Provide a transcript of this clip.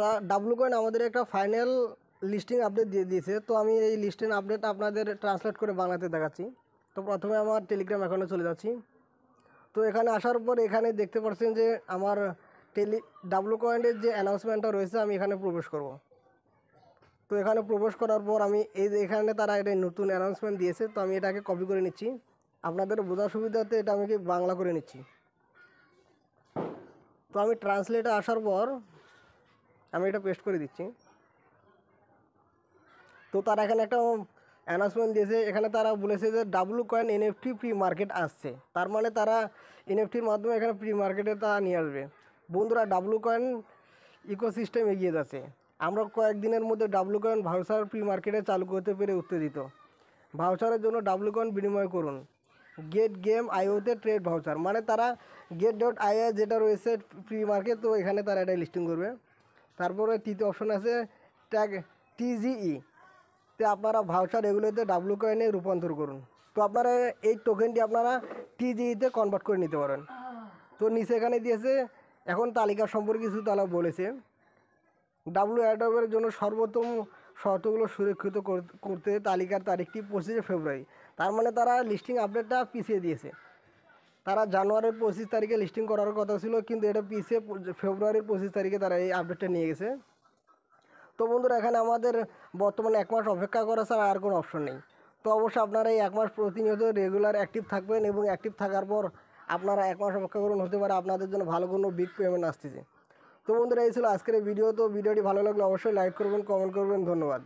আচ্ছা, W coin আমাদের একটা ফাইনাল লিস্টিং আপডেট দিয়ে দিয়েছে। তো আমি এই লিস্টিং আপডেট আপনাদের ট্রান্সলেট করে বাংলাতে দেখাচ্ছি। তো প্রথমে আমার টেলিগ্রাম অ্যাকাউন্টে চলে যাচ্ছি। তো এখানে আসার পর এখানে দেখতে পাচ্ছেন যে আমার ডাব্লু কয়েনের যে অ্যানাউন্সমেন্টটা রয়েছে, আমি এখানে প্রবেশ করব। তো এখানে প্রবেশ করার পর আমি এই যে এখানে তারা এটা নতুন অ্যানাউন্সমেন্ট দিয়েছে, তো আমি এটাকে কপি করে নিচ্ছি। আপনাদের বোঝার সুবিধাতে এটা আমি বাংলা করে নিচ্ছি। তো আমি ট্রান্সলেটে আসার পর আমি এটা পেস্ট করে দিচ্ছি। তো তারা এখানে একটা অ্যানাউন্সমেন্ট দিয়েছে। এখানে তারা বলেছে যে W coin NFT pre market আসছে। তার মানে তারা এনএফটির মাধ্যমে এখানে প্রি মার্কেটে তা নিয়ে আসবে। বন্ধুরা, ডাব্লু কয়েন ইকোসিস্টেম এগিয়ে যাচ্ছে। আমরা কয়েকদিনের মধ্যে ডাব্লু কয়েন ভাউচার প্রি মার্কেটে চালু করতে পেরে উত্তেজিত। ভাউচারের জন্য ডাব্লু কয়েন বিনিময় করুন। গেট গেম আইওতে ট্রেড ভাউচার, মানে তারা get.io যেটা রয়েছে প্রি মার্কেট, তো এখানে তারা এটা লিস্টিং করবে। তারপরে তৃতীয় অপশন আছে ট্যাগ টিজিই, তে আপনারা ভাউচার এগুলোতে ডাব্লু কয়েনে রূপান্তর করুন। তো আপনারা এই টোকেনটি আপনারা টিজিইতে কনভার্ট করে নিতে পারেন। তো নিচে এখানে দিয়েছে এখন তালিকা সম্পর্কে কিছু তারা বলেছে। ডাব্লু অ্যাডবের জন্য সর্বোত্তম শর্তগুলো সুরক্ষিত করতে তালিকার তারিখটি 25শে ফেব্রুয়ারি। তার মানে তারা লিস্টিং আপডেটটা পিছিয়ে দিয়েছে। তারা জানুয়ারির 25 তারিখে লিস্টিং করার কথা ছিল, কিন্তু এটা পিছিয়ে ফেব্রুয়ারির 25 তারিখে তারা এই আপডেটটা নিয়ে গেছে। তো বন্ধুরা, এখানে আমাদের বর্তমানে 1 মাস অপেক্ষা করা ছাড়া আর কোনো অপশন নেই। তো অবশ্যই আপনারা এই 1 মাস প্রতিনিয়ত রেগুলার অ্যাক্টিভ থাকবেন, এবং অ্যাক্টিভ থাকার পর আপনারা 1 মাস অপেক্ষা করুন, হতে পারে আপনাদের জন্য ভালো কোনো বিগ পেমেন্ট আসতেছে। তো বন্ধুরা, এই ছিল আজকের এই ভিডিও। তো ভিডিওটি ভালো লাগলে অবশ্যই লাইক করবেন, কমেন্ট করবেন। ধন্যবাদ।